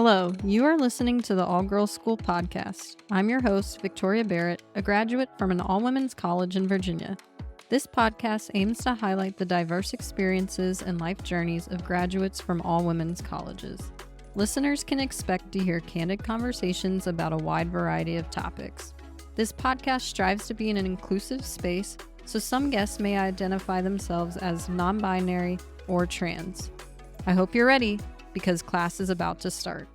Hello, you are listening to the All Girls School podcast. I'm your host, Victoria Barrett, a graduate from an all-women's college in Virginia. This podcast aims to highlight the diverse experiences and life journeys of graduates from all women's colleges. Listeners can expect to hear candid conversations about a wide variety of topics. This podcast strives to be in an inclusive space, so some guests may identify themselves as non-binary or trans. I hope you're ready, because class is about to start.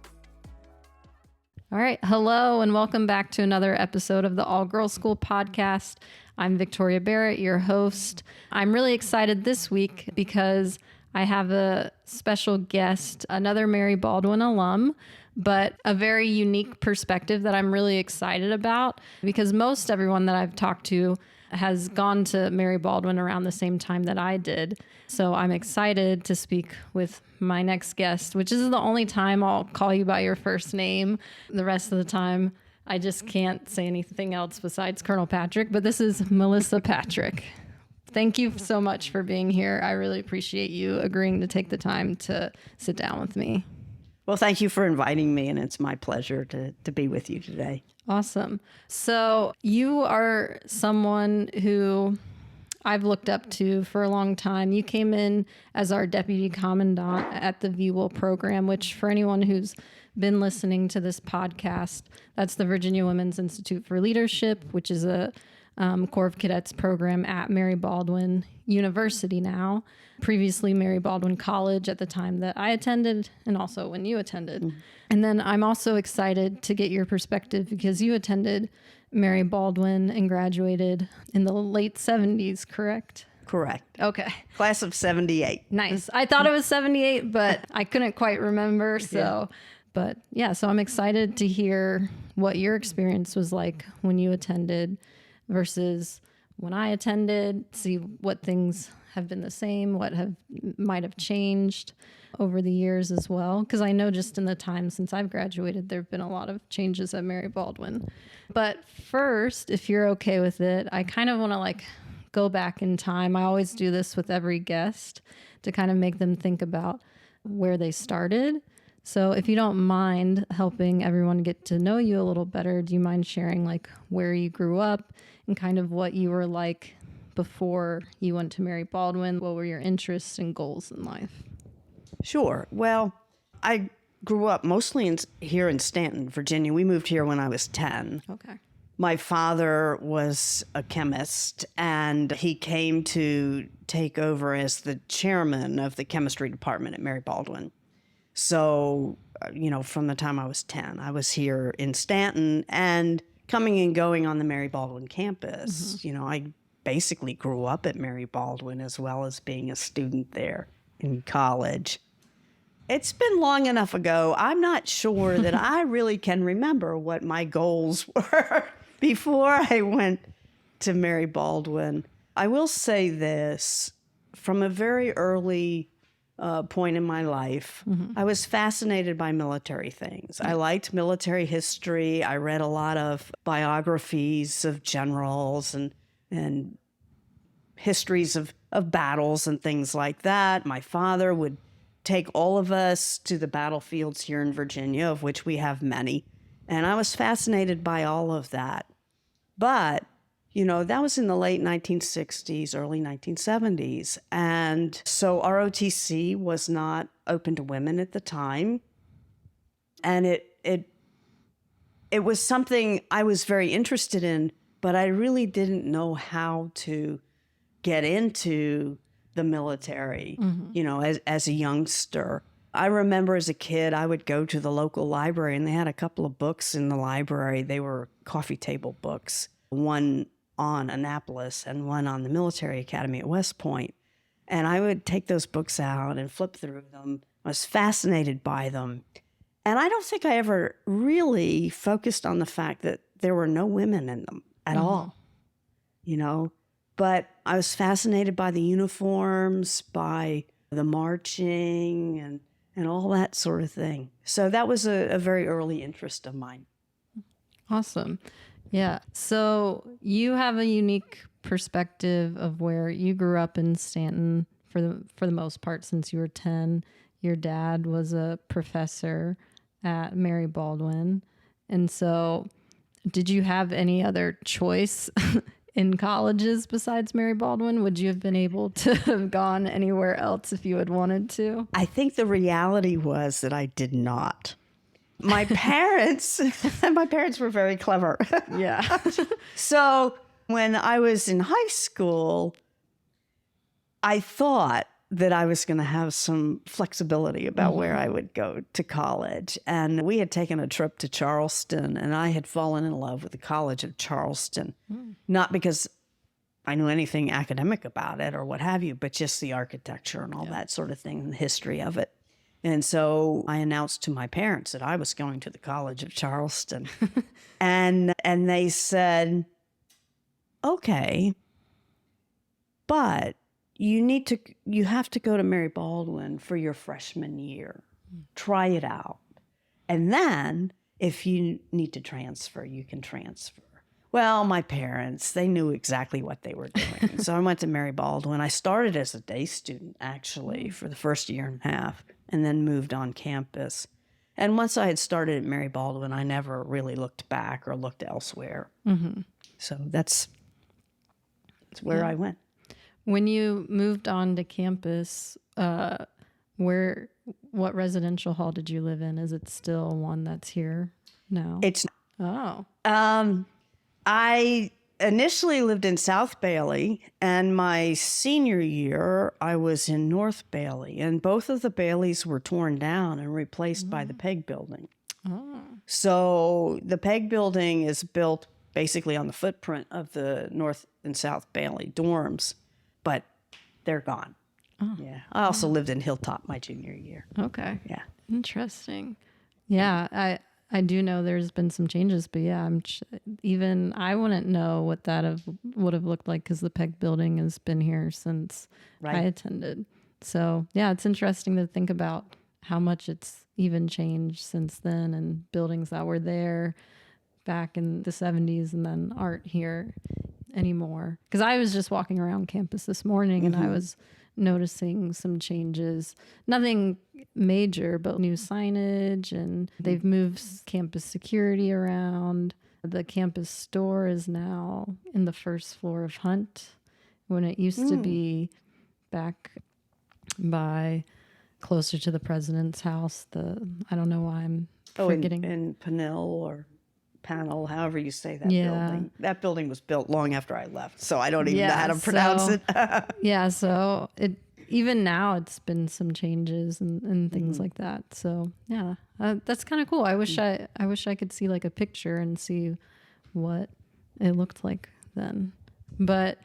All right. Hello, and welcome back to another episode of the All Girls School podcast. I'm Victoria Barrett, your host. I'm really excited this week because I have a special guest, another Mary Baldwin alum, but a very unique perspective that I'm really excited about because most everyone that I've talked to has gone to Mary Baldwin around the same time that I did. So I'm excited to speak with my next guest, which is the only time I'll call you by your first name. The rest of the time, I just can't say anything else besides Colonel Patrick, but this is Melissa Patrick. Thank you so much for being here. I really appreciate you agreeing to take the time to sit down with me. Well, thank you for inviting me, and it's my pleasure to be with you today. Awesome. So you are someone who I've looked up to for a long time. You came in as our Deputy Commandant at the VWIL program, which for anyone who's been listening to this podcast, that's the Virginia Women's Institute for Leadership, which is a Corps of Cadets program at Mary Baldwin University now. Previously Mary Baldwin College at the time that I attended and also when you attended. Mm-hmm. And then I'm also excited to get your perspective because you attended Mary Baldwin and graduated in the late 70s, correct? Correct. Okay. Class of 78. Nice. I thought it was 78, but I couldn't quite remember. So, But yeah, so I'm excited to hear what your experience was like when you attended versus when I attended, see what things have been the same, what might have changed over the years as well. Because I know just in the time since I've graduated, there have been a lot of changes at Mary Baldwin. But first, if you're okay with it, I kind of want to go back in time. I always do this with every guest to kind of make them think about where they started. So if you don't mind helping everyone get to know you a little better, do you mind sharing where you grew up and kind of what you were like before you went to Mary Baldwin? What were your interests and goals in life? Sure. Well, I grew up mostly here in Staunton, Virginia. We moved here when I was 10. Okay. My father was a chemist, and he came to take over as the chairman of the chemistry department at Mary Baldwin. So, from the time I was 10, I was here in Staunton and coming and going on the Mary Baldwin campus. Mm-hmm. I basically grew up at Mary Baldwin as well as being a student there in college. It's been long enough ago. I'm not sure that I really can remember what my goals were before I went to Mary Baldwin. I will say this, from a very early point in my life, mm-hmm. I was fascinated by military things. I liked military history. I read a lot of biographies of generals and histories of battles and things like that. My father would take all of us to the battlefields here in Virginia, of which we have many. And I was fascinated by all of that. But that was in the late 1960s, early 1970s. And so ROTC was not open to women at the time. And it was something I was very interested in, but I really didn't know how to get into the military, mm-hmm. As a youngster. I remember as a kid, I would go to the local library, and they had a couple of books in the library. They were coffee table books, one on Annapolis and one on the military academy at West Point. And I would take those books out and flip through them. I was fascinated by them. And I don't think I ever really focused on the fact that there were no women in them at mm-hmm. all, But I was fascinated by the uniforms, by the marching and all that sort of thing. So that was a very early interest of mine. Awesome. Yeah. So you have a unique perspective of where you grew up in Staunton for the most part since you were 10. Your dad was a professor at Mary Baldwin. And so did you have any other choice in colleges besides Mary Baldwin? Would you have been able to have gone anywhere else if you had wanted to? I think the reality was that I did not. My parents were very clever. Yeah. So when I was in high school, I thought that I was going to have some flexibility about where I would go to college. And we had taken a trip to Charleston, and I had fallen in love with the College of Charleston. Not because I knew anything academic about it or what have you, but just the architecture and all that sort of thing and the history of it. And so I announced to my parents that I was going to the College of Charleston. and they said, okay, but you have to go to Mary Baldwin for your freshman year. Try it out. And then if you need to transfer, you can transfer. Well, my parents, they knew exactly what they were doing. So I went to Mary Baldwin. I started as a day student, actually, for the first year and a half, and then moved on campus. And once I had started at Mary Baldwin, I never really looked back or looked elsewhere. So that's where I went. When you moved on to campus, what residential hall did you live in? Is it still one that's here now? It's Oh. I initially lived in South Bailey, and my senior year, I was in North Bailey, and both of the Baileys were torn down and replaced by the Peg Building. Oh. So the Peg Building is built basically on the footprint of the North and South Bailey dorms, but they're gone. Oh. Yeah. I also lived in Hilltop my junior year. Okay. Yeah. Interesting. Yeah, I do know there's been some changes, but yeah, even I wouldn't know what that would have looked like because the Peg Building has been here since I attended. So yeah, it's interesting to think about how much it's even changed since then, and buildings that were there back in the 70s and then aren't here anymore. Because I was just walking around campus this morning and I was noticing some changes. Nothing major, but new signage, and they've moved campus security around. The campus store is now in the first floor of Hunt when it used to be back by closer to the president's house. I don't know why I'm forgetting. In Panel or Panel, however you say that building. That building was built long after I left, so I don't even know how to pronounce it. Yeah, so even now it's been some changes and things like that. So yeah, that's kind of cool. I wish I could see like a picture and see what it looked like then. But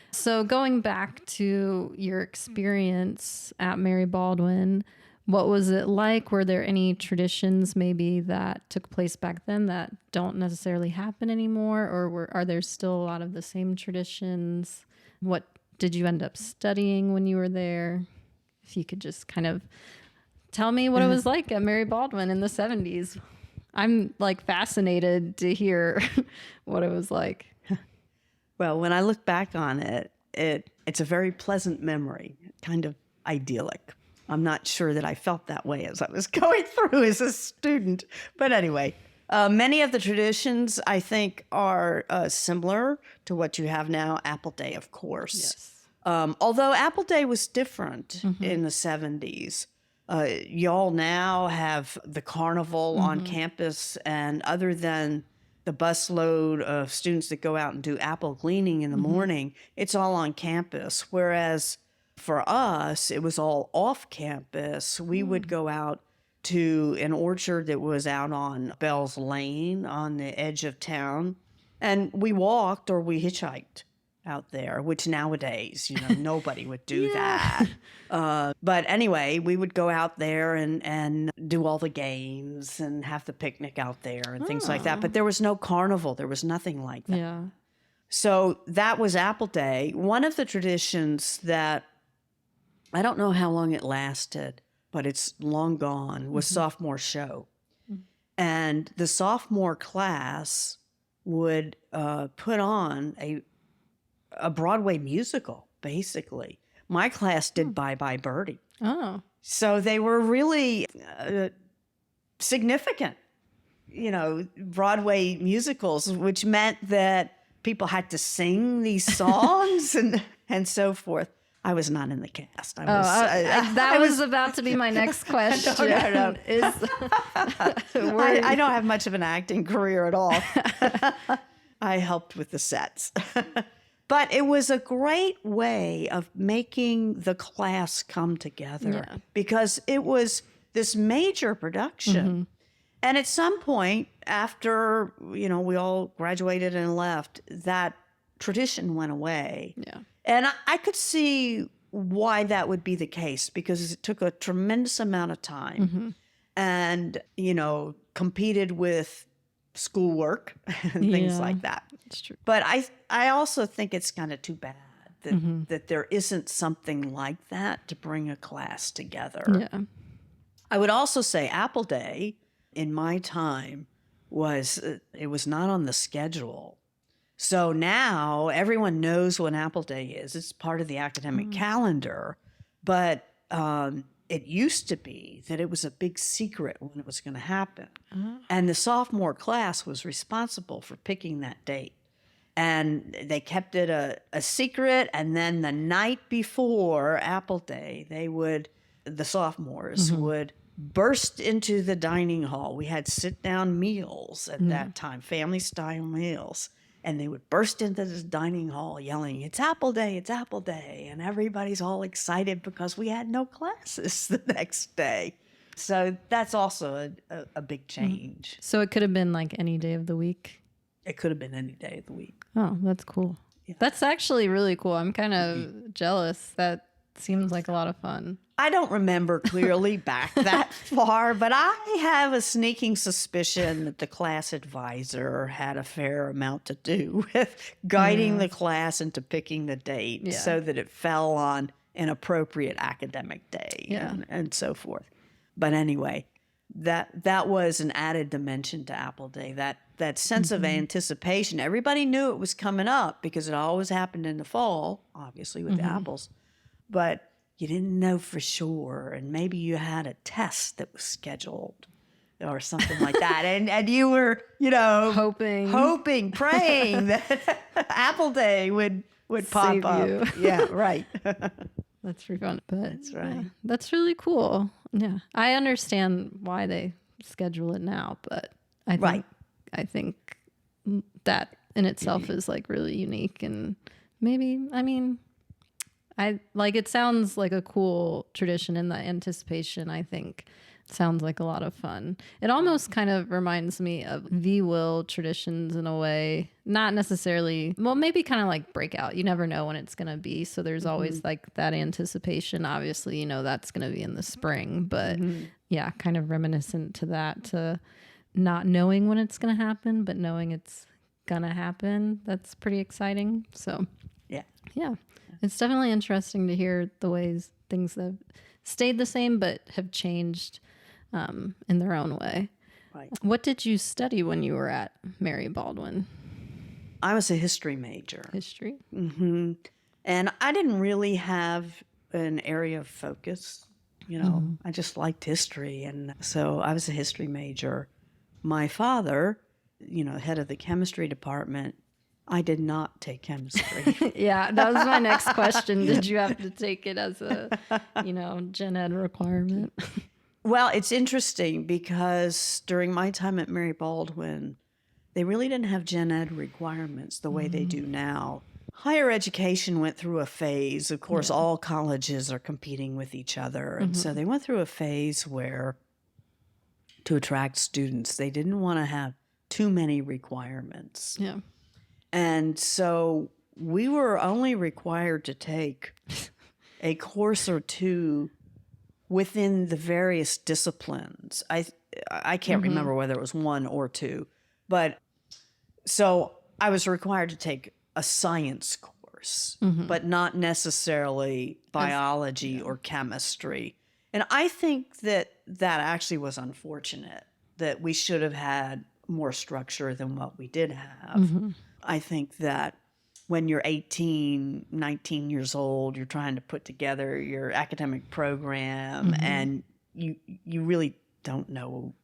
so going back to your experience at Mary Baldwin, what was it like? Were there any traditions maybe that took place back then that don't necessarily happen anymore? Or are there still a lot of the same traditions? What did you end up studying when you were there? If you could just kind of tell me what it was like at Mary Baldwin in the 70s. I'm like fascinated to hear what it was like. Well, when I look back on it, it's a very pleasant memory, kind of idyllic. I'm not sure that I felt that way as I was going through as a student. But anyway, many of the traditions, I think, are similar to what you have now. Apple Day, of course. Yes. Although Apple Day was different in the 70s. Y'all now have the carnival on campus, and other than the busload of students that go out and do apple gleaning in the morning, it's all on campus. Whereas for us, it was all off campus. We would go out to an orchard that was out on Bell's Lane on the edge of town, and we walked or we hitchhiked out there, which nowadays, nobody would do that. But anyway, we would go out there and do all the games and have the picnic out there and things like that. But there was no carnival. There was nothing like that. Yeah. So that was Apple Day. One of the traditions that I don't know how long it lasted, but it's long gone, was sophomore show. And the sophomore class would put on a Broadway musical, basically. My class did Bye Bye Birdie. Oh. So they were really significant, Broadway musicals, which meant that people had to sing these songs and so forth. I was not in the cast. That was about to be my next question. No. I don't have much of an acting career at all. I helped with the sets. But it was a great way of making the class come together because it was this major production. Mm-hmm. And at some point, after, we all graduated and left, that tradition went away. Yeah. And I could see why that would be the case because it took a tremendous amount of time and, competed with schoolwork and things like that. That's true. But I also think it's kind of too bad that there isn't something like that to bring a class together. Yeah. I would also say Apple Day in my time was not on the schedule. So now everyone knows what Apple Day is. It's part of the academic calendar. But it used to be that it was a big secret when it was going to happen. And the sophomore class was responsible for picking that date. And they kept it a secret. And then the night before Apple Day, the sophomores would burst into the dining hall. We had sit-down meals at that time, family-style meals. And they would burst into this dining hall yelling, "It's Apple Day, it's Apple Day." And everybody's all excited because we had no classes the next day. So that's also a big change. So it could have been like any day of the week? It could have been any day of the week. Oh, that's cool. Yeah. That's actually really cool. I'm kind of jealous. That seems like a lot of fun. I don't remember clearly back that far, but I have a sneaking suspicion that the class advisor had a fair amount to do with guiding the class into picking the date so that it fell on an appropriate academic day and so forth. But anyway, that was an added dimension to Apple Day, that sense of anticipation. Everybody knew it was coming up because it always happened in the fall, obviously with the apples. But you didn't know for sure, and maybe you had a test that was scheduled or something like that, and you were, hoping, praying that Apple Day would pop Save up. you. Yeah, right. That's pretty fun. But That's right. Yeah, that's really cool. Yeah, I understand why they schedule it now, but I think that in itself is like really unique, and maybe it sounds like a cool tradition, in the anticipation, I think sounds like a lot of fun. It almost kind of reminds me of VWIL traditions in a way, not necessarily, well, maybe kind of like Breakout. You never know when it's going to be. So there's always like that anticipation. Obviously, that's going to be in the spring, but yeah, kind of reminiscent to that, to not knowing when it's going to happen, but knowing it's going to happen. That's pretty exciting. So yeah. It's definitely interesting to hear the ways things have stayed the same but have changed in their own way. Right. What did you study when you were at Mary Baldwin? I was a history major. History? Mm-hmm. And I didn't really have an area of focus. I just liked history. And so I was a history major. My father, head of the chemistry department, I did not take chemistry. Yeah, that was my next question. Did you have to take it as a, gen ed requirement? Well, it's interesting because during my time at Mary Baldwin, they really didn't have gen ed requirements the way they do now. Higher education went through a phase. Of course, all colleges are competing with each other. And so they went through a phase where, to attract students, they didn't want to have too many requirements. Yeah. And so we were only required to take a course or two within the various disciplines. I can't remember whether it was one or two, but so I was required to take a science course, but not necessarily biology or chemistry. And I think that actually was unfortunate, that we should have had more structure than what we did have. I think that when you're 18, 19 years old, you're trying to put together your academic program and you really don't know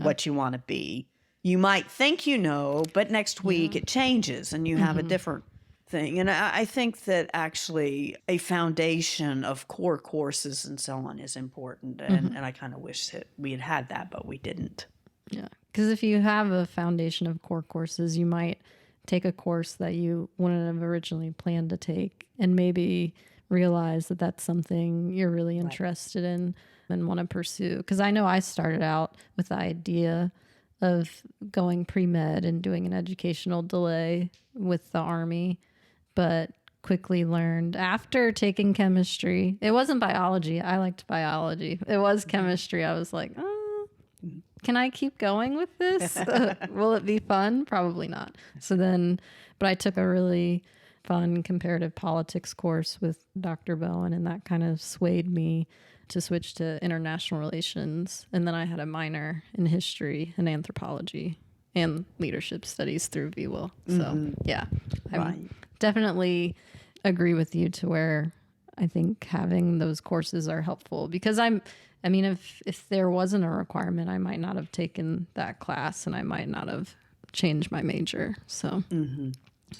what you want to be. You might think you know, but next week it changes and you have a different thing. And I think that actually a foundation of core courses and so on is important. And I kind of wish that we had had that, but we didn't. Yeah. Because if you have a foundation of core courses, you might take a course that you wouldn't have originally planned to take and maybe realize that that's something you're really interested in and want to pursue. Because I know I started out with the idea of going pre-med and doing an educational delay with the Army, but quickly learned after taking chemistry. It wasn't biology. I liked biology. It was chemistry. I was like, oh, can I keep going with this? Will it be fun? Probably not. So then, but I took a really fun comparative politics course with Dr. Bowen, and that kind of swayed me to switch to international relations. And then I had a minor in history and anthropology and leadership studies through VWIL. So yeah, I definitely agree with you to where I think having those courses are helpful, because if there wasn't a requirement, I might not have taken that class and I might not have changed my major. So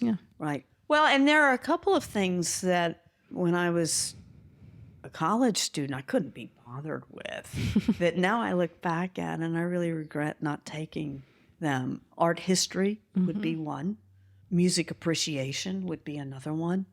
yeah. Right. Well, and there are a couple of things that when I was a college student, I couldn't be bothered with that now I look back at and I really regret not taking them. Art history would be one. Music appreciation would be another one.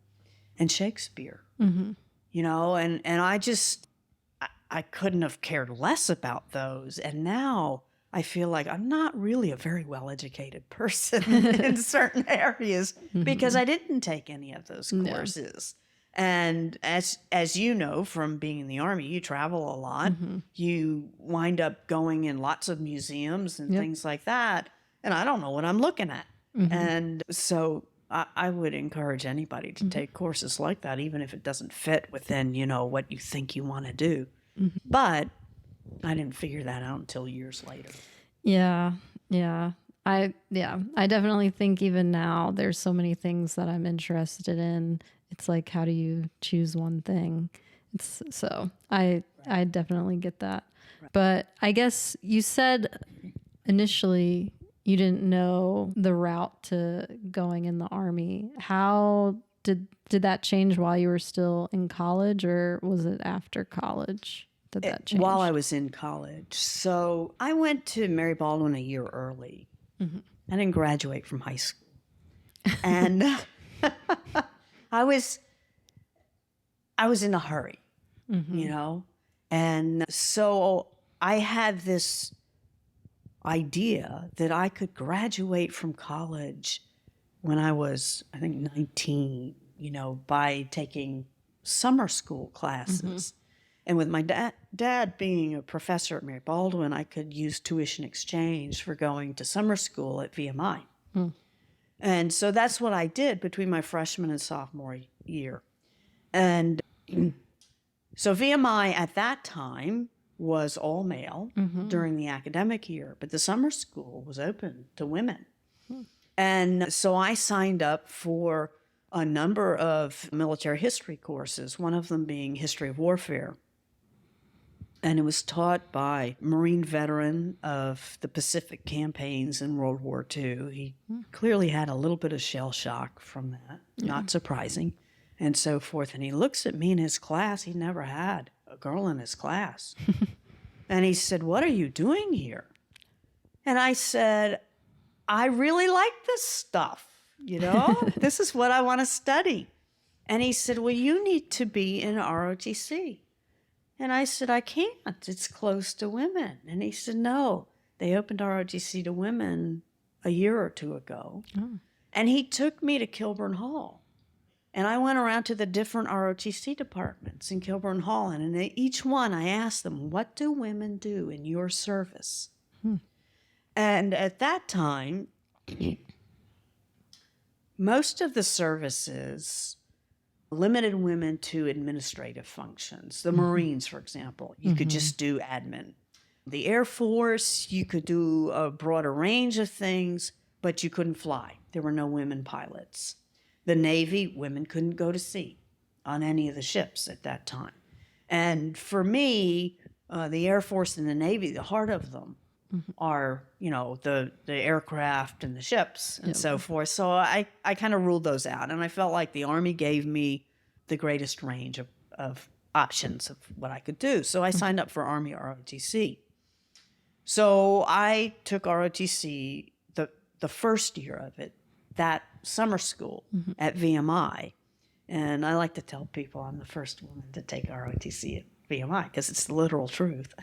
And Shakespeare, you know, and I couldn't have cared less about those. And now I feel like I'm not really a very well-educated person in certain areas because I didn't take any of those courses. And as you know, from being in the Army, you travel a lot. You wind up going in lots of museums and things like that. And I don't know what I'm looking at. And so I would encourage anybody to take courses like that, even if it doesn't fit within, you know, what you think you want to do. But I didn't figure that out until years later. Yeah. I definitely think even now there's so many things that I'm interested in. It's like, how do you choose one thing? I definitely get that. But I guess you said initially you didn't know the route to going in the Army. How did that change while you were still in college, or was it after college that changed? While I was in college. So I went to Mary Baldwin a year early. I didn't graduate from high school. And I was in a hurry, you know? And so I had this idea that I could graduate from college when I was, I think, 19, you know, by taking summer school classes. And with my dad being a professor at Mary Baldwin, I could use tuition exchange for going to summer school at VMI. And so that's what I did between my freshman and sophomore year. And so VMI at that time was all male during the academic year, but the summer school was open to women. And so I signed up for a number of military history courses, one of them being history of warfare. And it was taught by a Marine veteran of the Pacific campaigns in World War II. He clearly had a little bit of shell shock from that, not surprising, and so forth. And he looks at me in his class. He never had a girl in his class. And he said, "What are you doing here?" And I said, "I really like this stuff, you know? This is what I want to study." And he said, "Well, you need to be in ROTC." And I said, "I can't. It's closed to women." And he said, "No, they opened ROTC to women a year or two ago." And he took me to Kilburn Hall. And I went around to the different ROTC departments in Kilburn Hall. And in each one, I asked them, "What do women do in your service?" And at that time, most of the services limited women to administrative functions. The Marines, for example, you could just do admin. The Air Force, you could do a broader range of things, but you couldn't fly. There were no women pilots. The Navy, women couldn't go to sea on any of the ships at that time. And for me, the Air Force and the Navy, the heart of them are, the aircraft and the ships and so forth. So I kind of ruled those out. And I felt like the Army gave me the greatest range of options of what I could do. So I signed up for Army ROTC. So I took ROTC the first year of it, that summer school at VMI. And I like to tell people I'm the first woman to take ROTC at VMI because it's the literal truth.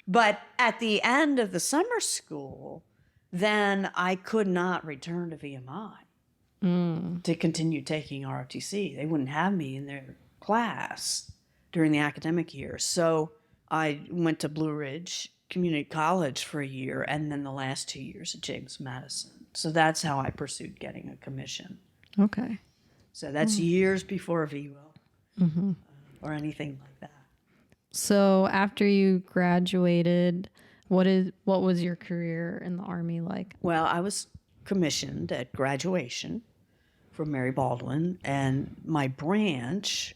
But at the end of the summer school, then I could not return to VMI to continue taking ROTC. They wouldn't have me in their class during the academic year. So I went to Blue Ridge Community College for a year, and then the last 2 years at James Madison. So that's how I pursued getting a commission. Okay. So that's years before VWIL or anything like that. So after you graduated, what was your career in the Army like? Well, I was commissioned at graduation from Mary Baldwin, and my branch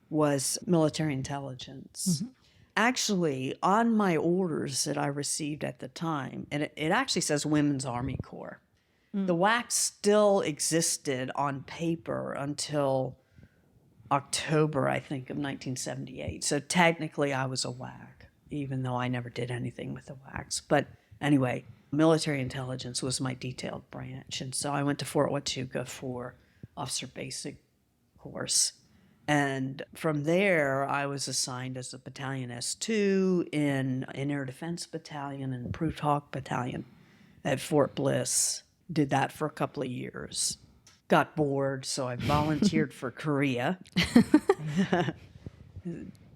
was military intelligence. Actually, on my orders that I received at the time, and it actually says Women's Army Corps. The WAC still existed on paper until October, I think, of 1978. So technically I was a WAC, even though I never did anything with the WACs. But anyway, military intelligence was my detailed branch. And so I went to Fort Huachuca for officer basic course. And from there, I was assigned as a battalion S2 in an Air Defense Battalion and Improved Hawk Battalion at Fort Bliss. Did that for a couple of years. Got bored, so I volunteered for Korea.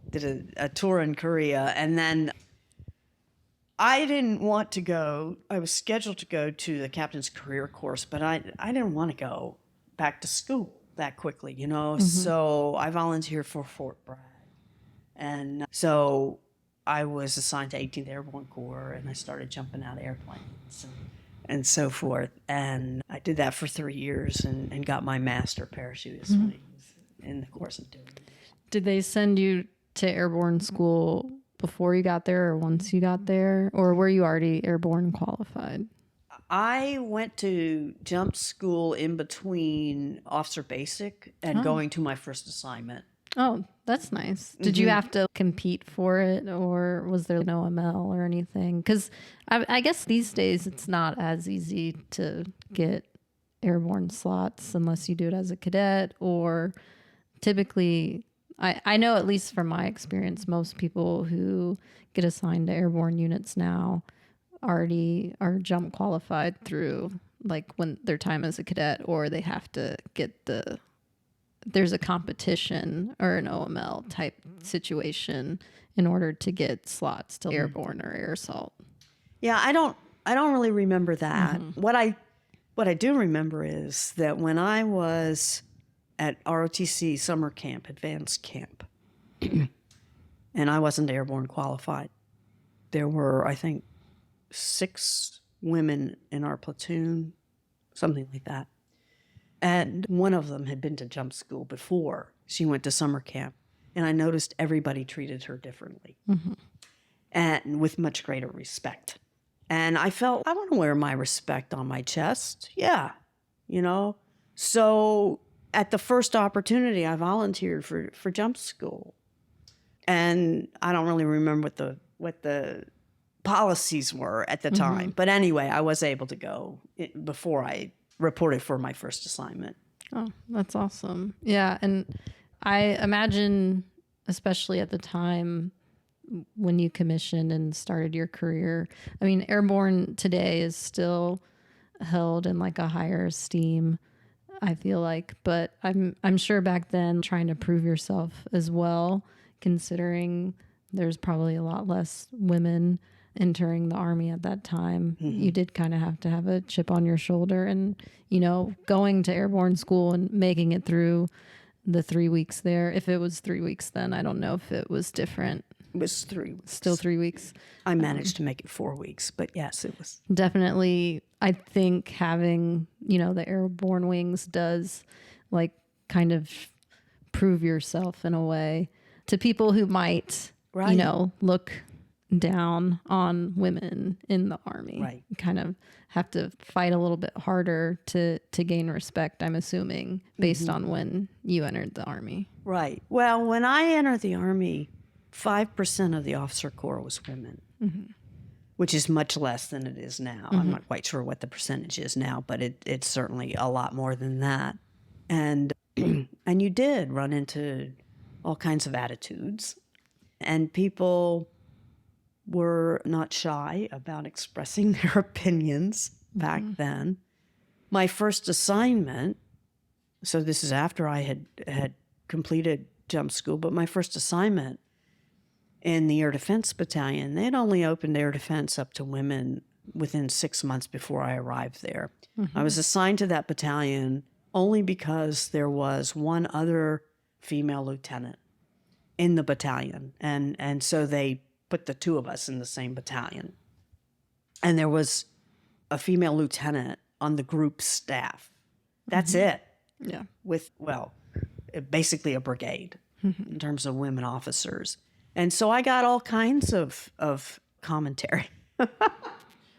Did a tour in Korea. And then I didn't want to go. I was scheduled to go to the captain's career course, but I didn't want to go back to school that quickly, So I volunteered for Fort Bragg. And so I was assigned to 18th Airborne Corps, and I started jumping out of airplanes and so forth. And I did that for 3 years and got my master parachutist wings in the course of doing it. Did they send you to airborne school before you got there or once you got there? Or were you already airborne qualified? I went to jump school in between officer basic and going to my first assignment. Oh, that's nice. Did you have to compete for it, or was there no ML or anything? Because I guess these days it's not as easy to get airborne slots unless you do it as a cadet, or typically, I know at least from my experience, most people who get assigned to airborne units now already are jump qualified through like when their time as a cadet, or they have to get there's a competition or an OML type situation in order to get slots to airborne or air assault. Yeah, I don't really remember that. What I do remember is that when I was at ROTC summer camp, advanced camp, and I wasn't airborne qualified, there were, I think, 6 women in our platoon, something like that. And one of them had been to jump school before she went to summer camp. And I noticed everybody treated her differently and with much greater respect. And I felt, I want to wear my respect on my chest. Yeah, So at the first opportunity, I volunteered for jump school. And I don't really remember what the policies were at the time. But anyway, I was able to go before I reported for my first assignment. Oh, that's awesome. Yeah. And I imagine, especially at the time when you commissioned and started your career, I mean, airborne today is still held in like a higher esteem, I feel like, but I'm sure back then trying to prove yourself as well, considering there's probably a lot less women entering the Army at that time, you did kind of have to have a chip on your shoulder, and, going to airborne school and making it through the 3 weeks there. If it was 3 weeks then, I don't know if it was different. It was 3 weeks. Still 3 weeks. I managed to make it 4 weeks, but yes, it was. Definitely, I think having, the airborne wings does like kind of prove yourself in a way to people who might, look down on women in the Army. Right. You kind of have to fight a little bit harder to gain respect, I'm assuming, based on when you entered the Army. Right. Well, when I entered the Army, 5% of the officer corps was women, which is much less than it is now. I'm not quite sure what the percentage is now, but it's certainly a lot more than that. And and you did run into all kinds of attitudes, and people were not shy about expressing their opinions back then. My first assignment, so this is after I had completed jump school, but my first assignment in the Air Defense Battalion, they had only opened air defense up to women within 6 months before I arrived there. I was assigned to that battalion only because there was one other female lieutenant in the battalion. And so they put the two of us in the same battalion. And there was a female lieutenant on the group staff. That's it. Yeah. With, well, basically a brigade in terms of women officers. And so I got all kinds of commentary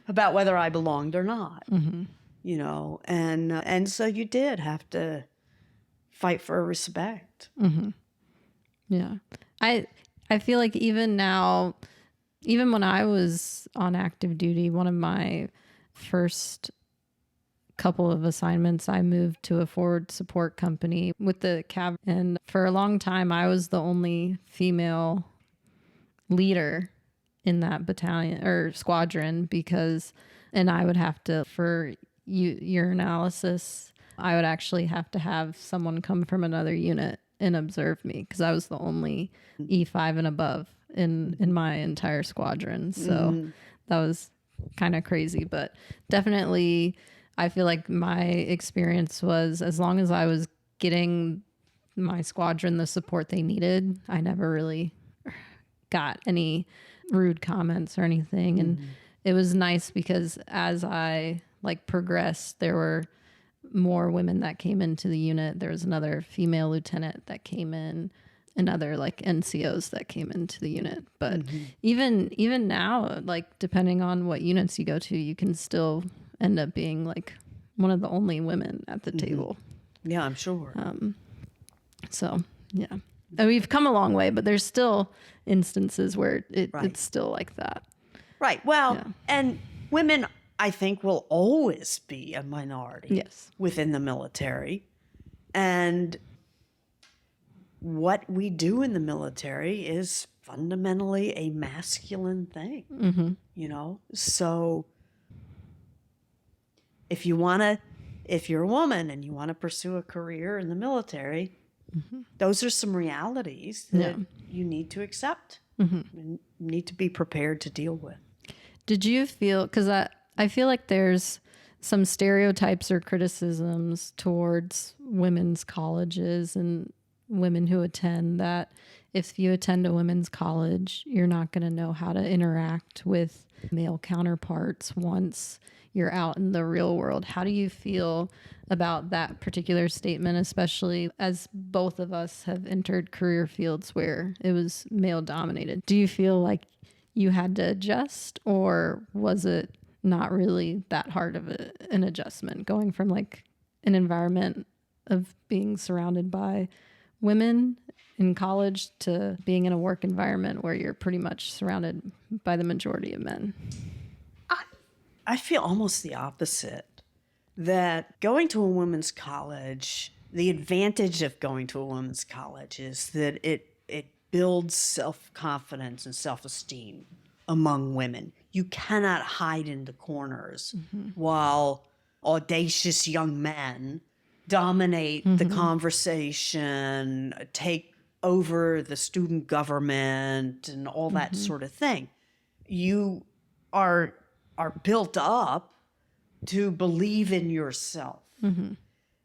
about whether I belonged or not, you know, and so you did have to fight for respect. Yeah. I feel like even now, even when I was on active duty, one of my first couple of assignments, I moved to a forward support company with the cav. And for a long time, I was the only female leader in that battalion or squadron because, and I would have to, for your analysis, I would actually have to have someone come from another unit and observe me because I was the only E5 and above in my entire squadron. So that was kind of crazy, but definitely I feel like my experience was as long as I was getting my squadron the support they needed, I never really got any rude comments or anything. And it was nice because as I progressed, there were more women that came into the unit. There was another female lieutenant that came in, and other NCOs that came into the unit. But even now, depending on what units you go to, you can still end up being one of the only women at the table. Yeah, I'm sure. So yeah, and we've come a long way, but there's still instances where it's still like that. Right. Well, and women, I think, will always be a minority within the military. And what we do in the military is fundamentally a masculine thing, you know? So if you're a woman and you want to pursue a career in the military, those are some realities that you need to accept and need to be prepared to deal with. Did you feel, because I feel like there's some stereotypes or criticisms towards women's colleges and women who attend, that if you attend a women's college, you're not going to know how to interact with male counterparts once you're out in the real world. How do you feel about that particular statement, especially as both of us have entered career fields where it was male dominated? Do you feel like you had to adjust, or was it not really that hard of an adjustment going from an environment of being surrounded by women in college to being in a work environment where you're pretty much surrounded by the majority of men? I feel almost the opposite, that going to a women's college, the advantage of going to a women's college is that it builds self-confidence and self-esteem among women. You cannot hide in the corners while audacious young men dominate the conversation, take over the student government and all that sort of thing. You are built up to believe in yourself.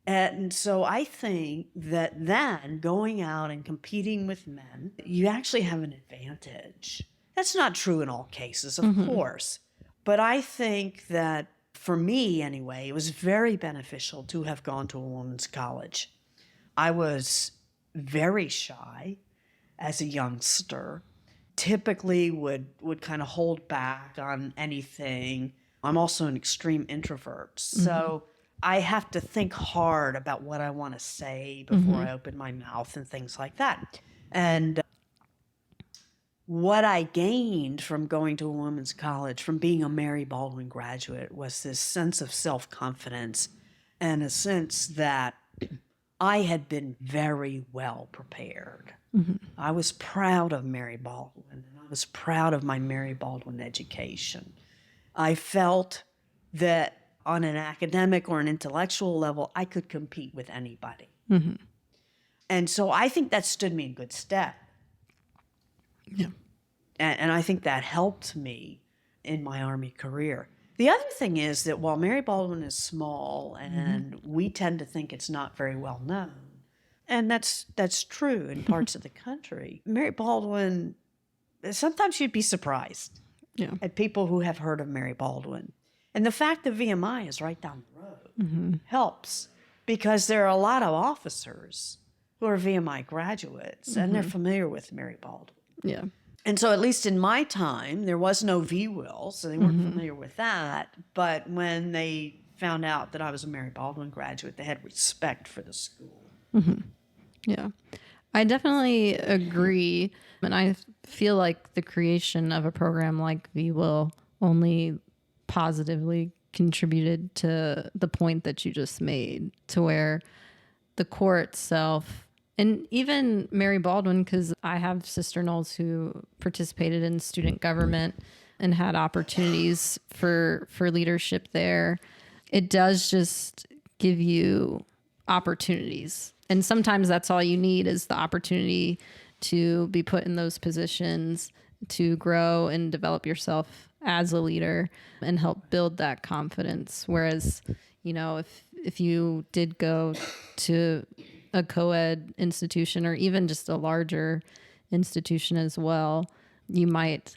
And so I think that then going out and competing with men, you actually have an advantage. That's not true in all cases, of course. But I think that for me anyway, it was very beneficial to have gone to a women's college. I was very shy as a youngster. typically would kind of hold back on anything. I'm also an extreme introvert, so I have to think hard about what I want to say before I open my mouth and things like that. And what I gained from going to a women's college, from being a Mary Baldwin graduate, was this sense of self-confidence and a sense that I had been very well prepared. I was proud of Mary Baldwin, and I was proud of my Mary Baldwin education. I felt that on an academic or an intellectual level, I could compete with anybody. And so I think that stood me in good stead. Yeah. And I think that helped me in my Army career. The other thing is that while Mary Baldwin is small and we tend to think it's not very well known, and that's true in parts of the country, Mary Baldwin, sometimes you'd be surprised at people who have heard of Mary Baldwin. And the fact that VMI is right down the road helps, because there are a lot of officers who are VMI graduates and they're familiar with Mary Baldwin. Yeah. And so at least in my time, there was no VWIL, so they weren't familiar with that. But when they found out that I was a Mary Baldwin graduate, they had respect for the school. Yeah. I definitely agree. And I feel like the creation of a program like VWIL only positively contributed to the point that you just made, to where the Corps itself, and even Mary Baldwin, because I have sister-in-laws who participated in student government and had opportunities for leadership there. It does just give you opportunities. And sometimes that's all you need, is the opportunity to be put in those positions, to grow and develop yourself as a leader and help build that confidence. Whereas, if you did go to a co-ed institution or even just a larger institution as well, you might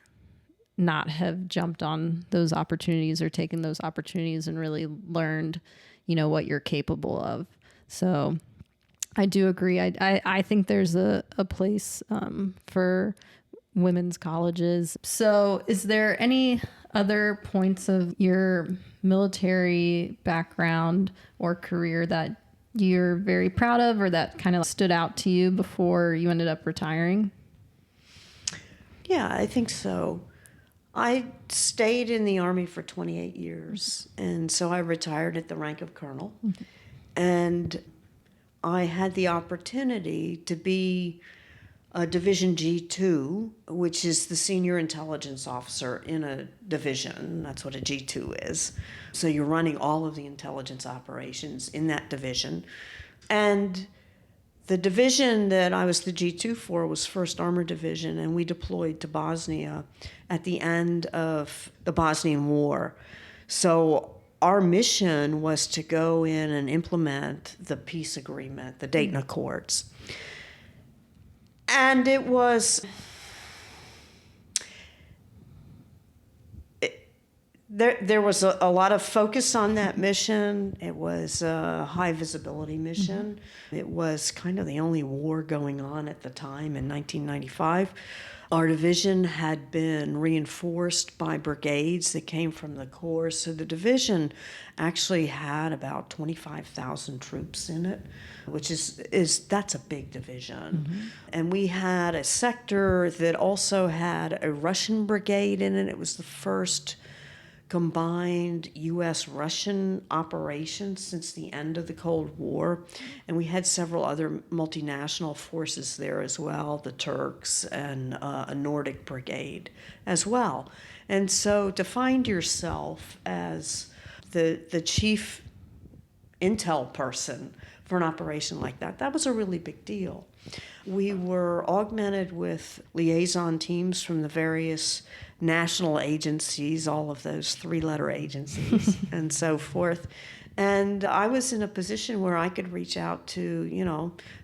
not have jumped on those opportunities or taken those opportunities and really learned, what you're capable of. So I do agree. I think there's a place for women's colleges. So is there any other points of your military background or career that you're very proud of, or that kind of stood out to you before you ended up retiring? Yeah, I think so. I stayed in the Army for 28 years, and so I retired at the rank of colonel. And I had the opportunity to be a Division G2, which is the senior intelligence officer in a division. That's what a G2 is. So you're running all of the intelligence operations in that division. And the division that I was the G2 for was 1st Armored Division, and we deployed to Bosnia at the end of the Bosnian War. So our mission was to go in and implement the peace agreement, the Dayton Accords. And it was, there was a lot of focus on that mission. It was a high visibility mission. It was kind of the only war going on at the time in 1995. Our division had been reinforced by brigades that came from the Corps, so the division actually had about 25,000 troops in it, which that's a big division. And we had a sector that also had a Russian brigade in it. It was the first combined U.S.-Russian operations since the end of the Cold War. And we had several other multinational forces there as well, the Turks and a Nordic brigade as well. And so to find yourself as the chief intel person for an operation like that, that was a really big deal. We were augmented with liaison teams from the various national agencies, all of those three-letter agencies, and so forth. And I was in a position where I could reach out to,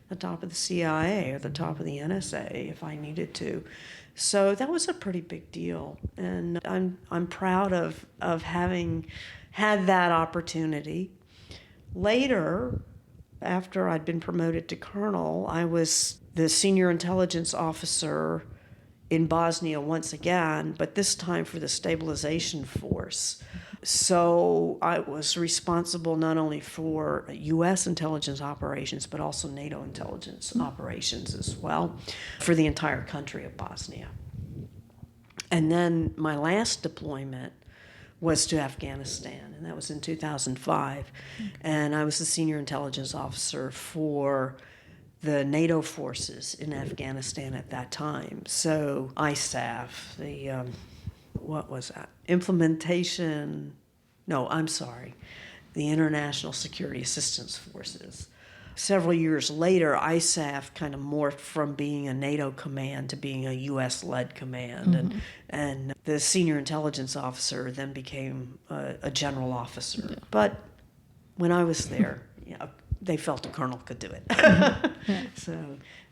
the top of the CIA or the top of the NSA if I needed to. So that was a pretty big deal, and I'm proud of having had that opportunity. Later, after I'd been promoted to colonel, I was the senior intelligence officer in Bosnia once again, but this time for the stabilization force. So I was responsible not only for U.S. intelligence operations, but also NATO intelligence operations as well for the entire country of Bosnia. And then my last deployment was to Afghanistan, and that was in 2005. And I was the senior intelligence officer for the NATO forces in Afghanistan at that time. So ISAF, the, what was that? The International Security Assistance Forces. Several years later, ISAF kind of morphed from being a NATO command to being a U.S.-led command, and the senior intelligence officer then became a general officer. Yeah. But when I was there, they felt a colonel could do it. So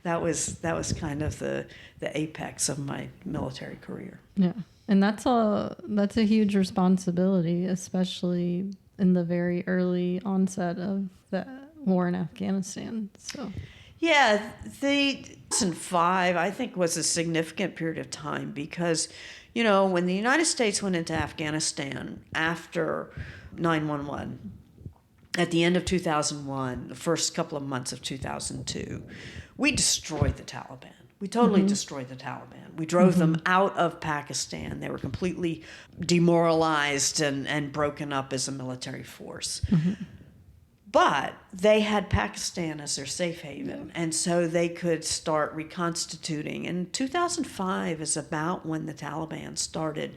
that was kind of the apex of my military career. Yeah, and that's a huge responsibility, especially in the very early onset of the war in Afghanistan. So yeah, the 2005 I think was a significant period of time because, when the United States went into Afghanistan after 9/11, at the end of 2001, the first couple of months of 2002, we destroyed the Taliban. We totally destroyed the Taliban. We drove them out of Pakistan. They were completely demoralized and broken up as a military force. But they had Pakistan as their safe haven, and so they could start reconstituting. And 2005 is about when the Taliban started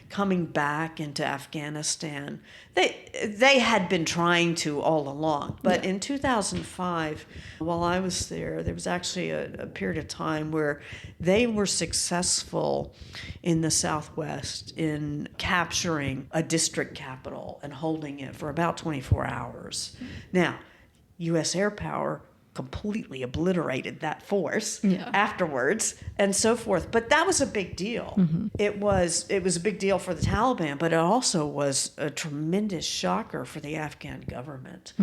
coming back into Afghanistan. They had been trying to all along, but in 2005, while I was there was actually a period of time where they were successful in the Southwest in capturing a district capital and holding it for about 24 hours. Now, U.S. air power completely obliterated that force afterwards and so forth. But that was a big deal. It was a big deal for the Taliban, but it also was a tremendous shocker for the Afghan government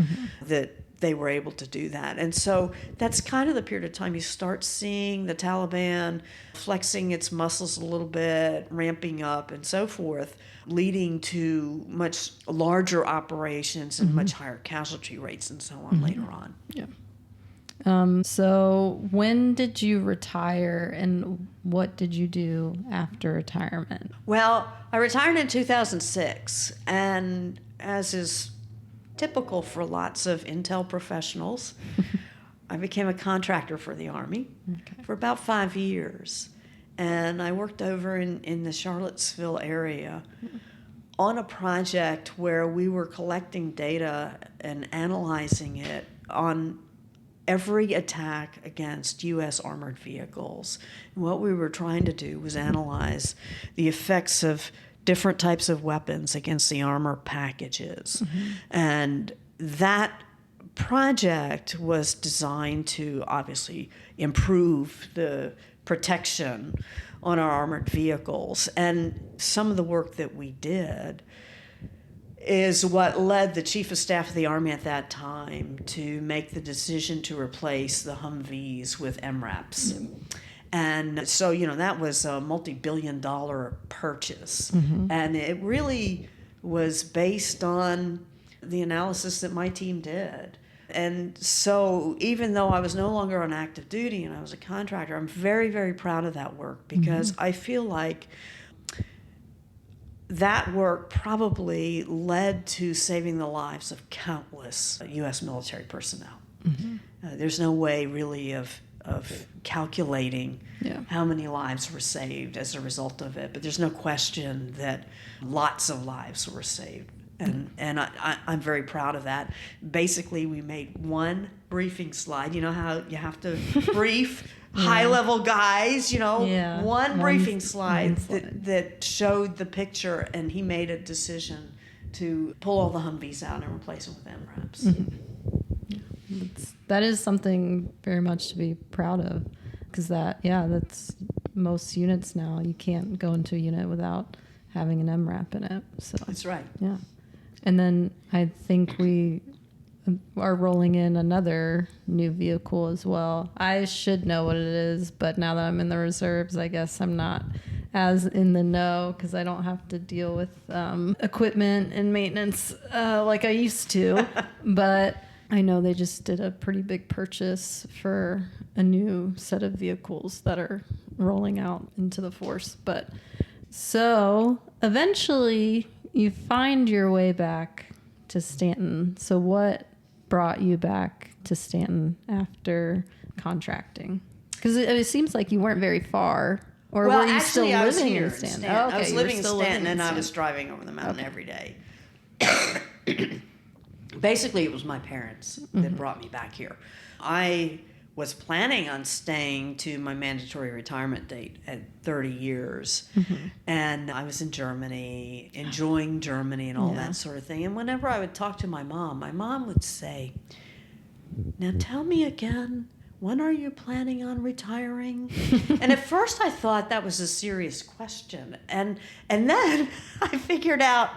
that they were able to do that. And so that's kind of the period of time you start seeing the Taliban flexing its muscles a little bit, ramping up and so forth, leading to much larger operations and much higher casualty rates and so on later on. Yeah. So when did you retire and what did you do after retirement? Well, I retired in 2006, and as is typical for lots of intel professionals, I became a contractor for the Army for about 5 years. And I worked over in the Charlottesville area on a project where we were collecting data and analyzing it on every attack against U.S. armored vehicles. And what we were trying to do was analyze the effects of different types of weapons against the armor packages. And that project was designed to obviously improve the protection on our armored vehicles. And some of the work that we did is what led the Chief of Staff of the Army at that time to make the decision to replace the Humvees with MRAPs. And so, that was a multi-billion-dollar purchase. And it really was based on the analysis that my team did. And so even though I was no longer on active duty and I was a contractor, I'm very, very proud of that work because I feel like that work probably led to saving the lives of countless U.S. military personnel. There's no way really of calculating how many lives were saved as a result of it, but there's no question that lots of lives were saved. And I'm very proud of that. Basically, we made one briefing slide. You know how you have to brief high-level guys, one briefing slide that showed the picture, and he made a decision to pull all the Humvees out and replace them with MRAPs. That is something very much to be proud of, because that's most units now. You can't go into a unit without having an MRAP in it. So that's right. Yeah. And then I think we are rolling in another new vehicle as well. I should know what it is, but now that I'm in the reserves, I guess I'm not as in the know because I don't have to deal with equipment and maintenance like I used to. But I know they just did a pretty big purchase for a new set of vehicles that are rolling out into the force. But so eventually you find your way back to Staunton. So what brought you back to Staunton after contracting? Because it seems like you weren't very far. Or well, were you actually, still I was living here in Staunton? Oh, okay, I was you were living in still Staunton, and I Staunton. was driving over the mountain Okay. every day. Basically, it was my parents that brought me back here. I was planning on staying to my mandatory retirement date at 30 years. And I was in Germany, enjoying Germany and all that sort of thing. And whenever I would talk to my mom would say, "Now tell me again, when are you planning on retiring?" And at first I thought that was a serious question. And then I figured out,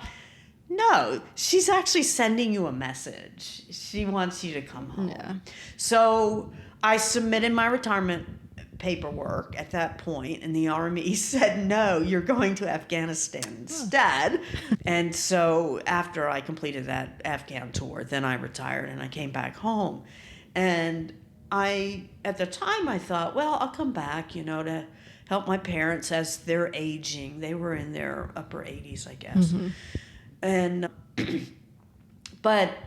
no, she's actually sending you a message. She wants you to come home. Yeah. So I submitted my retirement paperwork at that point, and the Army said, no, you're going to Afghanistan instead. And so after I completed that Afghan tour, then I retired and I came back home. And at the time, I thought, well, I'll come back, to help my parents as they're aging. They were in their upper 80s, I guess. And, but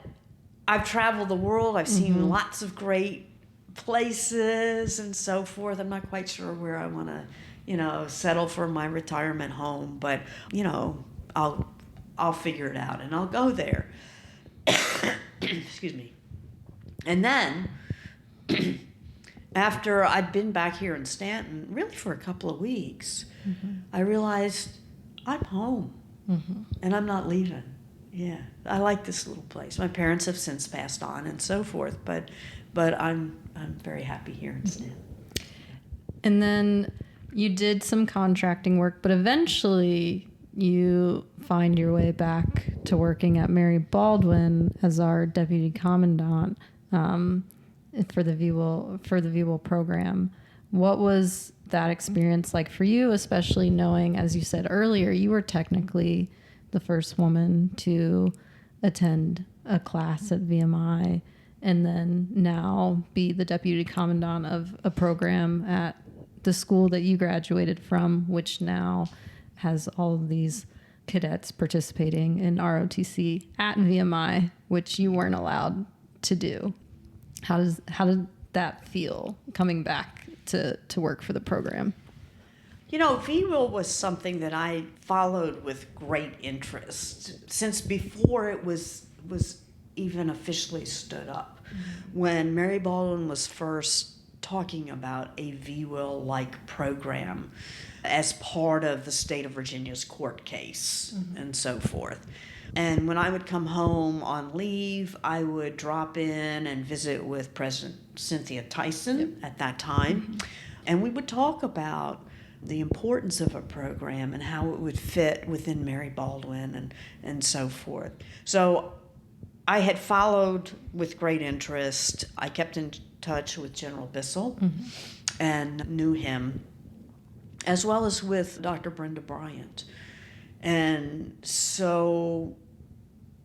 I've traveled the world. I've seen lots of great places and so forth. I'm not quite sure where I want to, settle for my retirement home, but, I'll figure it out and I'll go there. Excuse me. And then after I'd been back here in Staunton, really for a couple of weeks, I realized I'm home. And I'm not leaving. Yeah, I like this little place. My parents have since passed on and so forth, but I'm very happy here in Staunton. And then you did some contracting work, but eventually you find your way back to working at Mary Baldwin as our Deputy Commandant for the VWIL program. What was that experience like for you, especially knowing, as you said earlier, you were technically the first woman to attend a class at VMI and then now be the Deputy Commandant of a program at the school that you graduated from, which now has all of these cadets participating in ROTC at VMI, which you weren't allowed to do. How did that feel coming back to work for the program? VWIL was something that I followed with great interest since before it was even officially stood up. When Mary Baldwin was first talking about a VWIL-like program as part of the state of Virginia's court case and so forth. And when I would come home on leave, I would drop in and visit with President Cynthia Tyson at that time. And we would talk about the importance of a program and how it would fit within Mary Baldwin and so forth. So I had followed with great interest. I kept in touch with General Bissell and knew him, as well as with Dr. Brenda Bryant. And so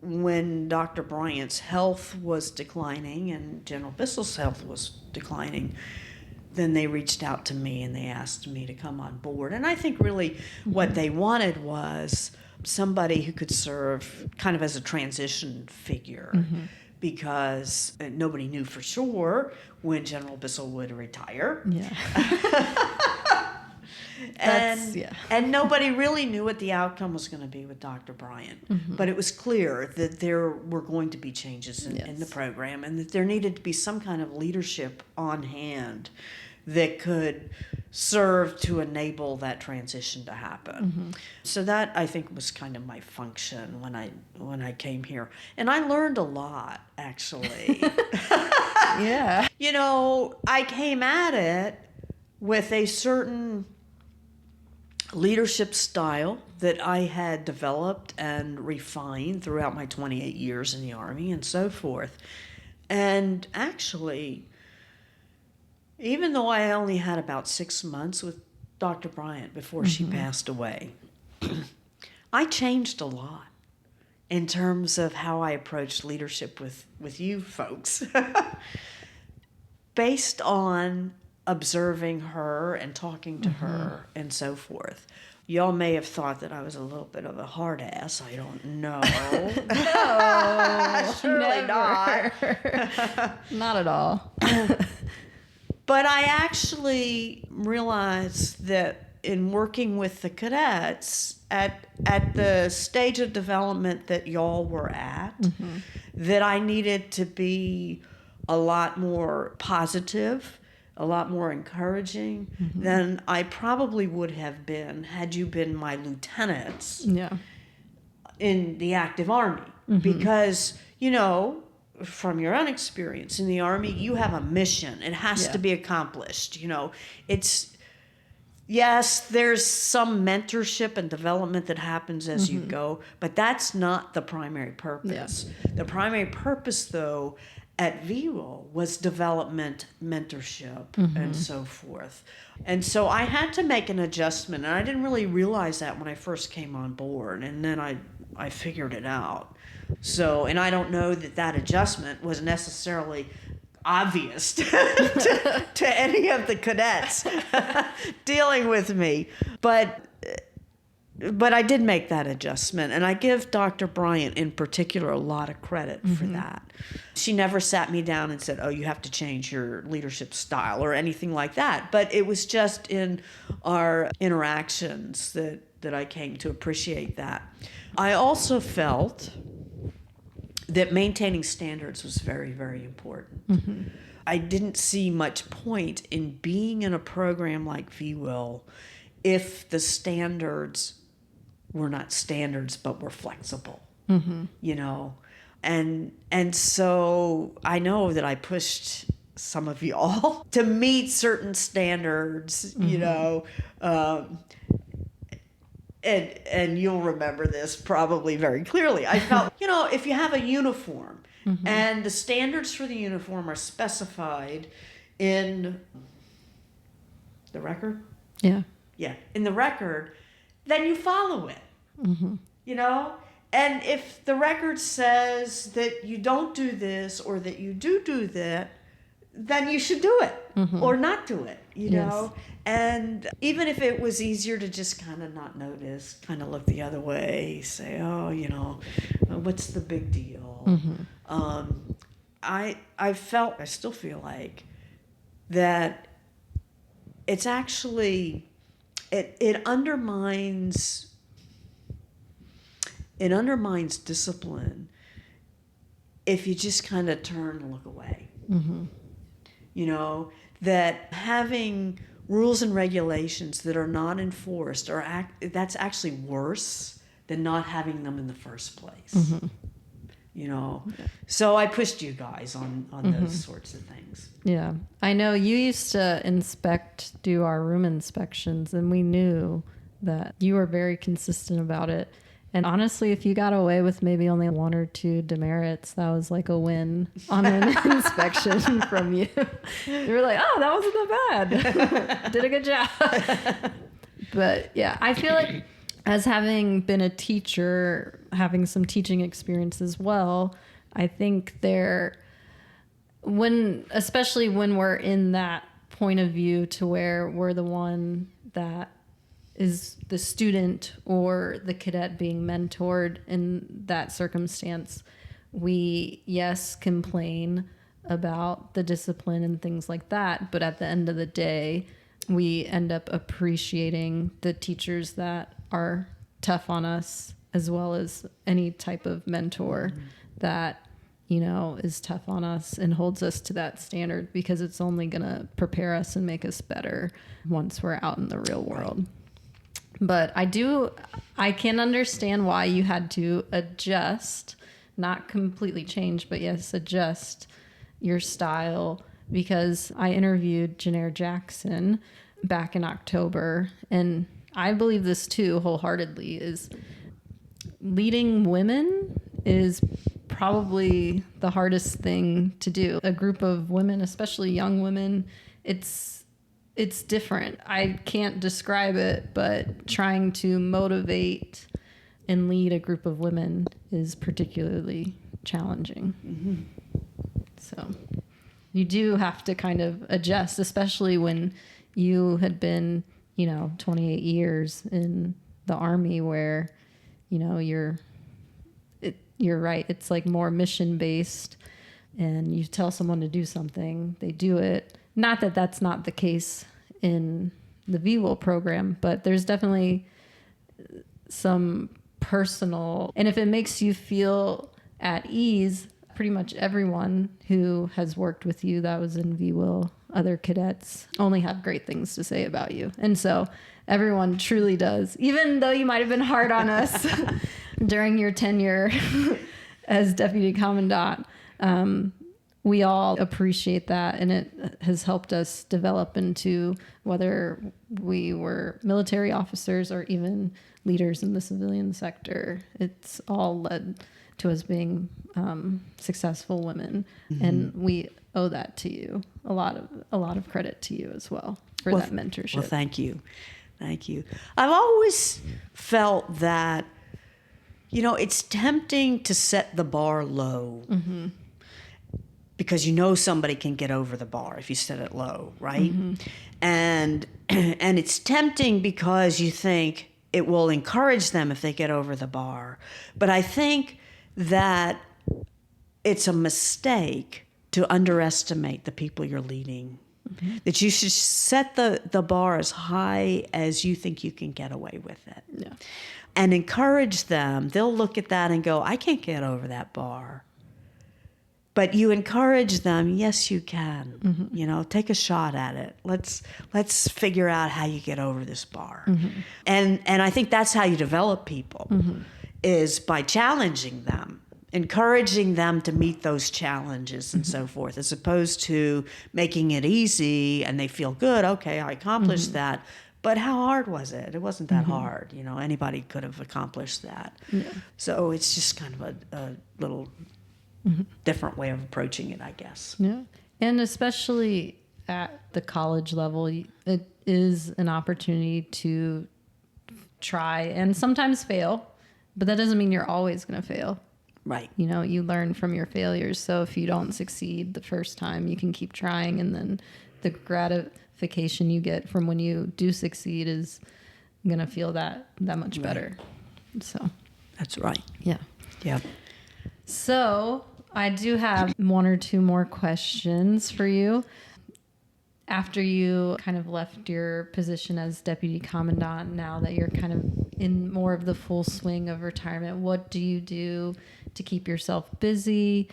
when Dr. Bryant's health was declining and General Bissell's health was declining, then they reached out to me and they asked me to come on board. And I think really what they wanted was somebody who could serve kind of as a transition figure, because nobody knew for sure when General Bissell would retire. Yeah. And nobody really knew what the outcome was going to be with Dr. Bryant. But it was clear that there were going to be changes in the program and that there needed to be some kind of leadership on hand that could serve to enable that transition to happen. So that, I think, was kind of my function when I came here. And I learned a lot, actually. Yeah. I came at it with a certain leadership style that I had developed and refined throughout my 28 years in the Army and so forth. And actually, even though I only had about 6 months with Dr. Bryant before she passed away, I changed a lot in terms of how I approached leadership with you folks. Based on observing her and talking to her and so forth. Y'all may have thought that I was a little bit of a hard ass. I don't know. No, surely never. not. Not at all. But I actually realized that in working with the cadets at the stage of development that y'all were at, that I needed to be a lot more positive, a lot more encouraging than I probably would have been had you been my lieutenants in the active Army. Because, you know, from your own experience in the Army, you have a mission. It has to be accomplished. You know, yes, there's some mentorship and development that happens as you go, but that's not the primary purpose. The primary purpose, though, at VWIL was development, mentorship, and so forth. And so I had to make an adjustment, and I didn't really realize that when I first came on board, and then I figured it out. So, and I don't know that adjustment was necessarily obvious to any of the cadets dealing with me, but I did make that adjustment, and I give Dr. Bryant in particular a lot of credit for that. She never sat me down and said, oh, you have to change your leadership style or anything like that, but it was just in our interactions that I came to appreciate that. I also felt that maintaining standards was very, very important. I didn't see much point in being in a program like VWIL if the standards were not standards but were flexible, you know. And so I know that I pushed some of y'all to meet certain standards, you know, and you'll remember this probably very clearly. I felt, you know, if you have a uniform and the standards for the uniform are specified in the record. Yeah, in the record, then you follow it, you know? And if the record says that you don't do this or that you do that, then you should do it or not do it, you know? And even if it was easier to just kind of not notice, kind of look the other way, say, oh, you know, what's the big deal? I still feel like that it's actually, it undermines discipline if you just kind of turn and look away. You know, that having rules and regulations that are not enforced that's actually worse than not having them in the first place. You know, so I pushed you guys on those sorts of things. Yeah, I know you used to do our room inspections, and we knew that you were very consistent about it. And honestly, if you got away with maybe only 1 or 2 demerits, that was like a win on an inspection from you. You were like, oh, that wasn't that bad. Did a good job. But yeah, I feel like as having been a teacher, having some teaching experience as well, I think especially when we're in that point of view to where we're the one that is the student or the cadet being mentored in that circumstance, we, complain about the discipline and things like that. But at the end of the day, we end up appreciating the teachers that are tough on us, as well as any type of mentor that, you know, is tough on us and holds us to that standard, because it's only going to prepare us and make us better once we're out in the real world. But I can understand why you had to adjust, not completely change, but adjust your style, because I interviewed Janair Jackson back in October, and I believe this too wholeheartedly, is leading women is probably the hardest thing to do. A group of women, especially young women, it's different. I can't describe it, but trying to motivate and lead a group of women is particularly challenging. So you do have to kind of adjust, especially when you had been, 28 years in the Army where, you're right. It's like more mission based, and you tell someone to do something, they do it. Not that that's not the case in the VWIL program, but there's definitely some personal, and if it makes you feel at ease, pretty much everyone who has worked with you that was in VWIL, other cadets, only have great things to say about you. And so everyone truly does, even though you might have been hard on us during your tenure as Deputy Commandant. We all appreciate that, and it has helped us develop into whether we were military officers or even leaders in the civilian sector. It's all led to us being successful women, and we owe that to you. A lot of credit to you as well for that mentorship. Well, thank you. I've always felt that, it's tempting to set the bar low. Because somebody can get over the bar if you set it low, right? And it's tempting because you think it will encourage them if they get over the bar. But I think that it's a mistake to underestimate the people you're leading. That you should set the bar as high as you think you can get away with it. Yeah. And encourage them. They'll look at that and go, I can't get over that bar. But you encourage them, yes, you can. Take a shot at it. Let's figure out how you get over this bar. And I think that's how you develop people, is by challenging them, encouraging them to meet those challenges and so forth, as opposed to making it easy and they feel good. Okay, I accomplished that. But how hard was it? It wasn't that hard. Anybody could have accomplished that. Yeah. So it's just kind of a little different way of approaching it, I guess. Yeah. And especially at the college level, it is an opportunity to try and sometimes fail, but that doesn't mean you're always going to fail. Right. You learn from your failures. So if you don't succeed the first time, you can keep trying, and then the gratification you get from when you do succeed is going to feel that much better. So that's right. Yeah. Yeah. So I do have one or two more questions for you. After you kind of left your position as Deputy Commandant, now that you're kind of in more of the full swing of retirement, what do you do to keep yourself busy?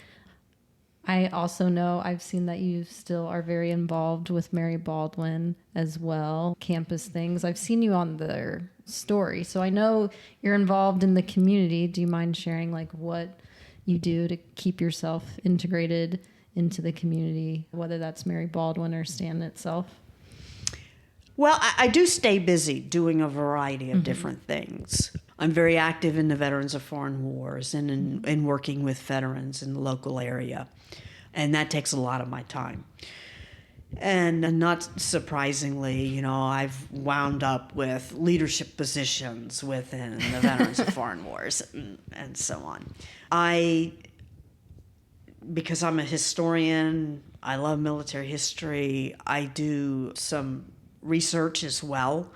I also know I've seen that you still are very involved with Mary Baldwin as well, campus things. I've seen you on their story, so I know you're involved in the community. Do you mind sharing what you do to keep yourself integrated into the community, whether that's Mary Baldwin or Staunton itself? Well, I do stay busy doing a variety of different things. I'm very active in the Veterans of Foreign Wars and in working with veterans in the local area. And that takes a lot of my time. And not surprisingly, I've wound up with leadership positions within the Veterans of Foreign Wars and so on. Because I'm a historian, I love military history, I do some research as well.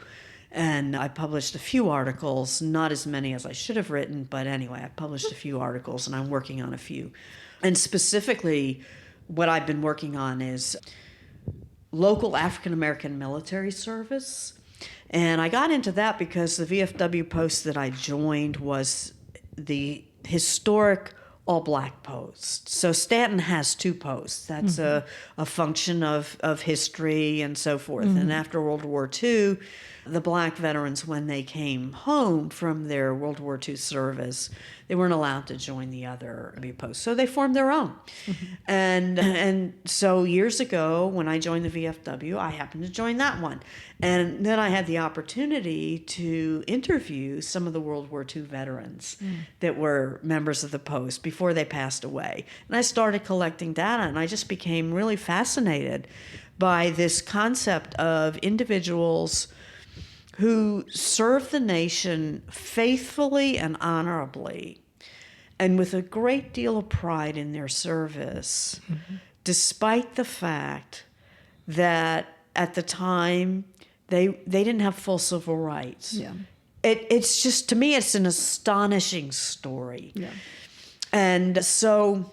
And I published a few articles, not as many as I should have written, but anyway, I published a few articles and I'm working on a few. And specifically, what I've been working on is local African-American military service. And I got into that because the VFW post that I joined was the historic all-black post. So Staunton has two posts. That's a function of history and so forth. And after World War II, the Black veterans, when they came home from their World War II service, they weren't allowed to join the other posts, so they formed their own. And so years ago, when I joined the VFW, I happened to join that one. And then I had the opportunity to interview some of the World War II veterans that were members of the post before they passed away. And I started collecting data, and I just became really fascinated by this concept of individuals who served the nation faithfully and honorably and with a great deal of pride in their service, despite the fact that at the time they didn't have full civil rights. Yeah. It's just, to me, it's an astonishing story. Yeah. And so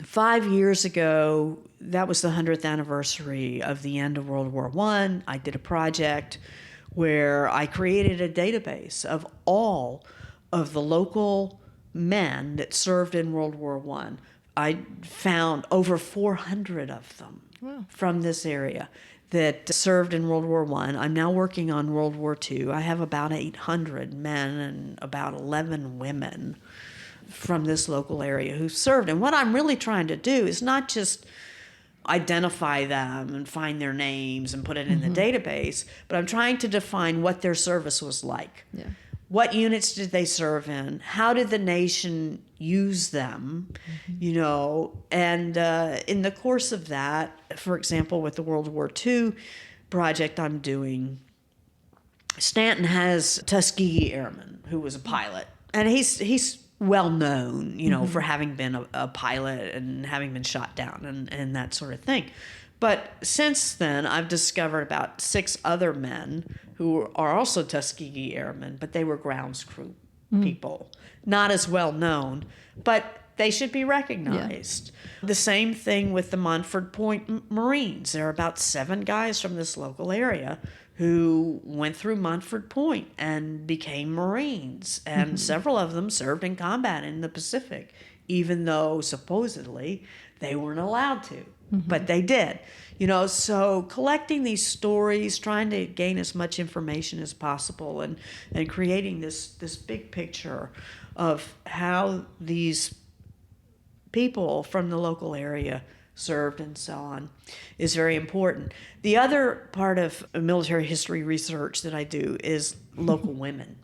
5 years ago, that was the 100th anniversary of the end of World War I. I did a project where I created a database of all of the local men that served in World War I. I found over 400 of them from this area that served in World War I. I'm now working on World War II. I have about 800 men and about 11 women from this local area who served. And what I'm really trying to do is not just identify them and find their names and put it in the database, but I'm trying to define what their service was like. Yeah. What units did they serve in? How did the nation use them? You know, and in the course of that, for example, with the World War II project I'm doing, Staunton has Tuskegee Airman, who was a pilot, and he's well known, you know, for having been a pilot and having been shot down and that sort of thing. But since then, I've discovered about 6 other men who are also Tuskegee Airmen, but they were grounds crew people, not as well known, but they should be recognized. Yeah. The same thing with the Montford Point Marines. There are about 7 guys from this local area who went through Montford Point and became Marines, and several of them served in combat in the Pacific, even though supposedly they weren't allowed to, but they did. You know, so collecting these stories, trying to gain as much information as possible, and creating this big picture of how these people from the local area served and so on is very important. The other part of military history research that I do is local women.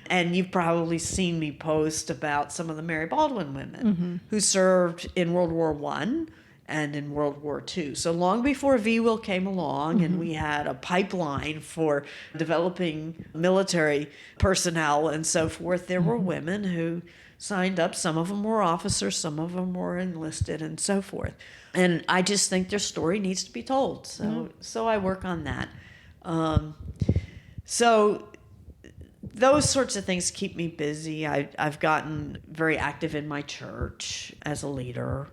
And you've probably seen me post about some of the Mary Baldwin women who served in World War I and in World War II. So long before VWIL came along and we had a pipeline for developing military personnel and so forth, there were women who signed up. Some of them were officers, some of them were enlisted, and so forth. And I just think their story needs to be told. So I work on that. So those sorts of things keep me busy. I've gotten very active in my church as a leader.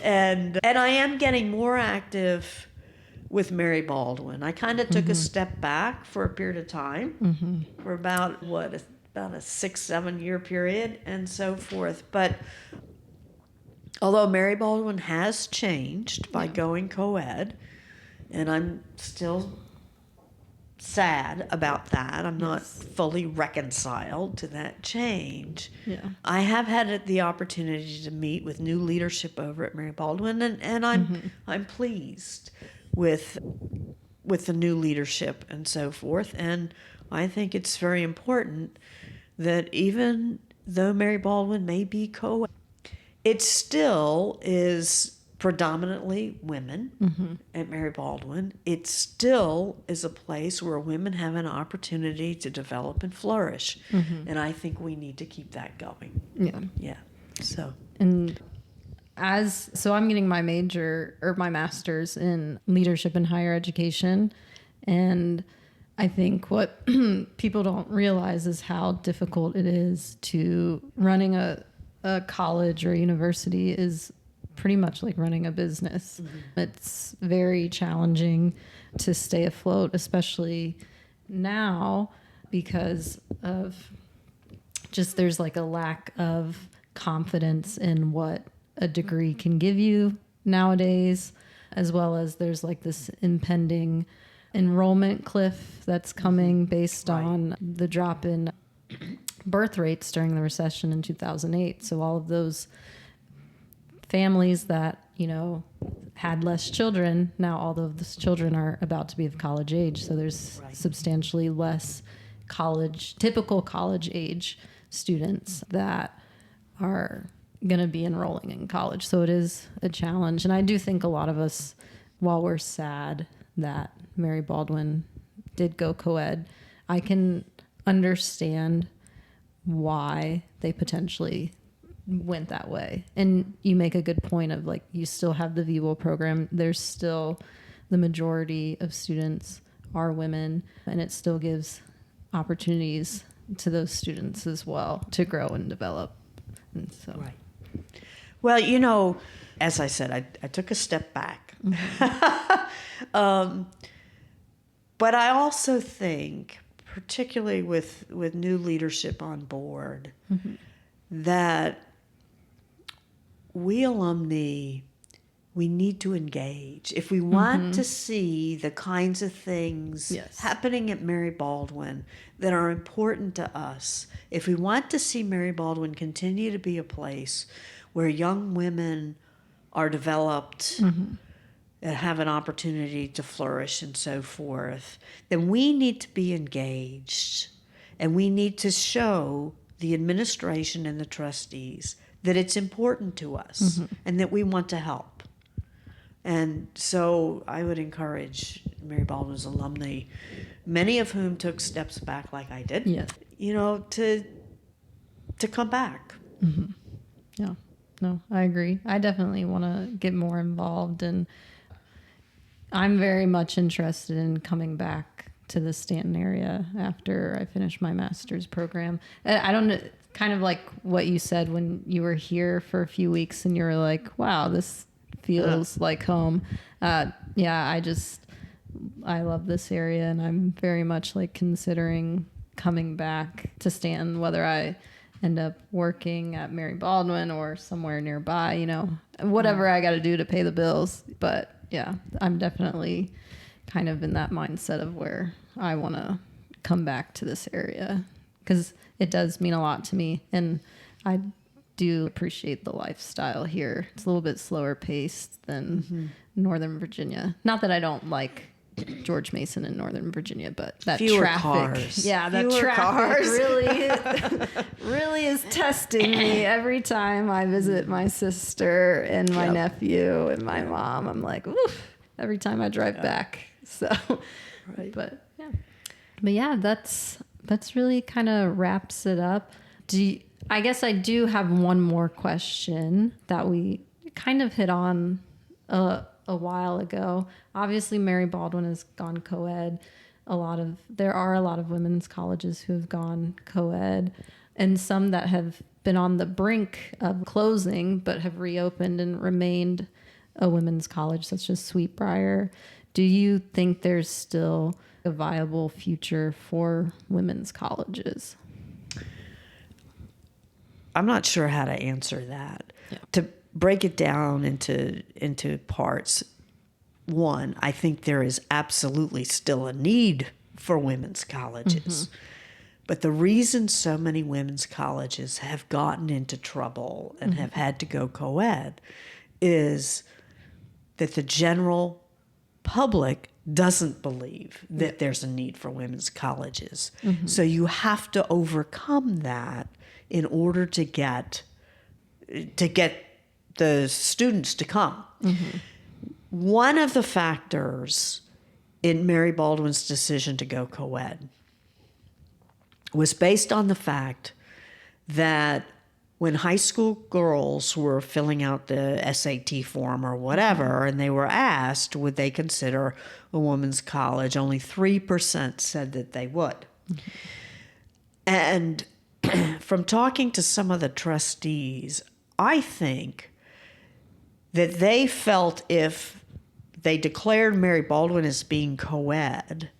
And I am getting more active with Mary Baldwin. I kind of took a step back for a period of time, for about a 6-7 year period and so forth. But although Mary Baldwin has changed by going co-ed, and I'm still sad about that. I'm not fully reconciled to that change. Yeah. I have had the opportunity to meet with new leadership over at Mary Baldwin, and I'm pleased with the new leadership and so forth. And I think it's very important that even though Mary Baldwin may be co-ed, it still is predominantly women at Mary Baldwin. It still is a place where women have an opportunity to develop and flourish. And I think we need to keep that going. Yeah. So I'm getting my major or my master's in leadership and higher education. And I think what people don't realize is how difficult it is to running a college or university is pretty much like running a business. It's very challenging to stay afloat, especially now because of just there's like a lack of confidence in what a degree can give you nowadays. as well as there's like this impending enrollment cliff that's coming based on the drop in birth rates during the recession in 2008. So all of those families that, had less children, now all of those children are about to be of college age. So there's substantially less typical college age students that are going to be enrolling in college. So it is a challenge. And I do think a lot of us, while we're sad that Mary Baldwin did go co-ed, I can understand why they potentially went that way. And you make a good point of like, you still have the VWIL program. There's still the majority of students are women, and it still gives opportunities to those students as well to grow and develop. And so. Right. Well, as I said, I took a step back. But I also think, particularly with new leadership on board, that we alumni, we need to engage. If we want to see the kinds of things happening at Mary Baldwin that are important to us, if we want to see Mary Baldwin continue to be a place where young women are developed and have an opportunity to flourish and so forth, then we need to be engaged. And we need to show the administration and the trustees that it's important to us and that we want to help. And so I would encourage Mary Baldwin's alumni, many of whom took steps back like I did, to come back. Yeah, no, I agree. I definitely want to get more involved, and I'm very much interested in coming back to the Staunton area after I finish my master's program. I don't know, kind of like what you said when you were here for a few weeks and you were like, wow, this feels like home. I love this area, and I'm very much like considering coming back to Staunton, whether I end up working at Mary Baldwin or somewhere nearby, whatever I got to do to pay the bills. But yeah, I'm definitely kind of in that mindset of where I want to come back to this area because it does mean a lot to me. And I do appreciate the lifestyle here. It's a little bit slower paced than Northern Virginia. Not that I don't like George Mason in Northern Virginia, but that fewer traffic, cars. Yeah, that fewer traffic cars. really is testing me every time I visit my sister and my nephew and my mom. I'm like, oof, every time I drive back. So, but yeah, that's really kind of wraps it up. I guess I do have one more question that we kind of hit on a while ago. Obviously, Mary Baldwin has gone co-ed. There are a lot of women's colleges who have gone co-ed, and some that have been on the brink of closing but have reopened and remained a women's college, such as Sweetbriar. Do you think there's still a viable future for women's colleges? I'm not sure how to answer that. Yeah. To break it down into parts, one, I think there is absolutely still a need for women's colleges. But the reason so many women's colleges have gotten into trouble and have had to go co-ed is that the general public doesn't believe that there's a need for women's colleges. So you have to overcome that in order to get the students to come. One of the factors in Mary Baldwin's decision to go co-ed was based on the fact that when high school girls were filling out the SAT form or whatever, and they were asked, would they consider a women's college, only 3% said that they would. And from talking to some of the trustees, I think that they felt if they declared Mary Baldwin as being co-ed,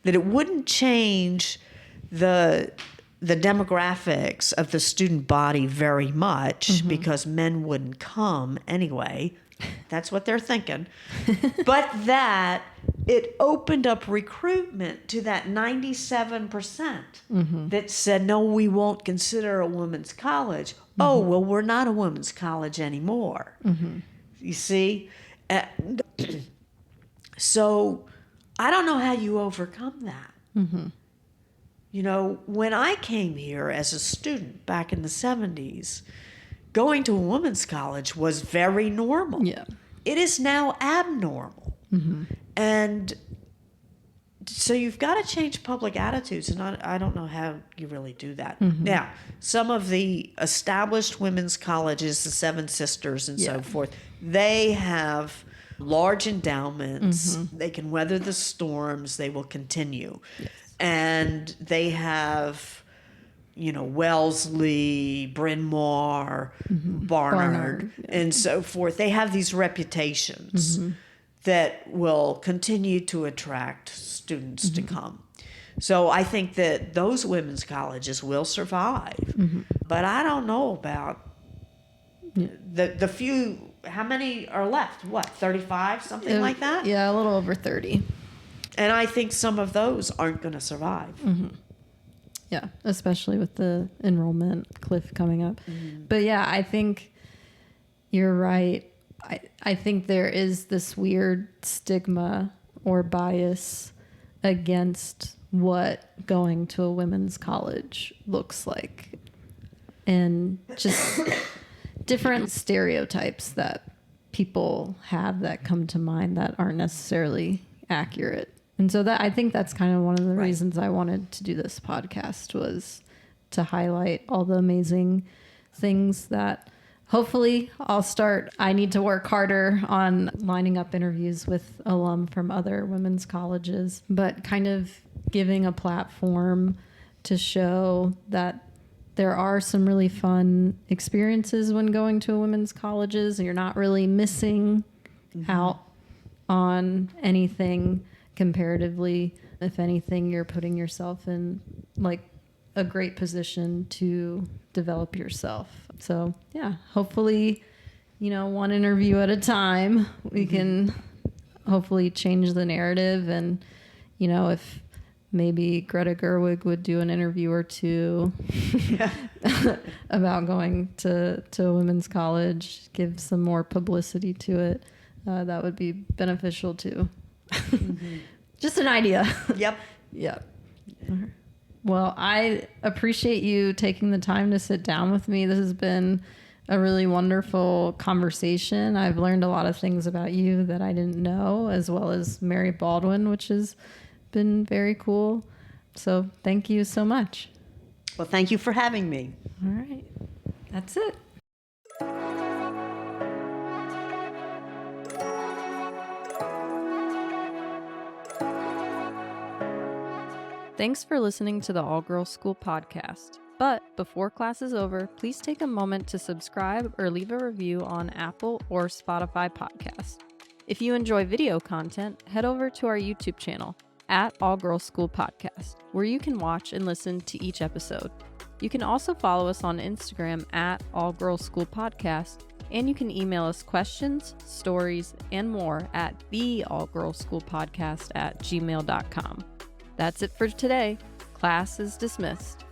that it wouldn't change the demographics of the student body very much because men wouldn't come anyway. That's what they're thinking. But that it opened up recruitment to that 97% that said, no, we won't consider a women's college. Oh, well, we're not a women's college anymore. You see? So I don't know how you overcome that. You know, when I came here as a student back in the 70s, going to a women's college was very normal. Yeah. It is now abnormal. And so you've got to change public attitudes, and I don't know how you really do that. Now, some of the established women's colleges, the Seven Sisters and so forth, they have large endowments. They can weather the storms. They will continue. Yes. And they have, you know, Wellesley, Bryn Mawr, Barnard, and so forth. They have these reputations that will continue to attract students to come. So I think that those women's colleges will survive. But I don't know about the few. How many are left? What, 35, something like that? Yeah, a little over 30. And I think some of those aren't going to survive. Yeah, especially with the enrollment cliff coming up. But yeah, I think you're right. I think there is this weird stigma or bias against what going to a women's college looks like. And just different stereotypes that people have that come to mind that aren't necessarily accurate. And so that I think that's kind of one of the reasons I wanted to do this podcast, was to highlight all the amazing things that hopefully I need to work harder on lining up interviews with alum from other women's colleges, but kind of giving a platform to show that there are some really fun experiences when going to a women's colleges, and you're not really missing out on anything comparatively. If anything, you're putting yourself in like a great position to develop yourself. So yeah, hopefully, you know, one interview at a time, we can hopefully change the narrative. And, you know, if maybe Greta Gerwig would do an interview or two about going to a women's college, give some more publicity to it, that would be beneficial too. Just an idea. Yep. Well, I appreciate you taking the time to sit down with me. This has been a really wonderful conversation. I've learned a lot of things about you that I didn't know, as well as Mary Baldwin, which has been very cool. So thank you so much. Well, thank you for having me. All right. That's it. Thanks for listening to the All Girls School podcast. But before class is over, please take a moment to subscribe or leave a review on Apple or Spotify podcast. If you enjoy video content, head over to our YouTube channel at All Girls School Podcast, where you can watch and listen to each episode. You can also follow us on Instagram at All Girls School Podcast, and you can email us questions, stories, and more at theallgirlsschoolpodcast@gmail.com. That's it for today. Class is dismissed.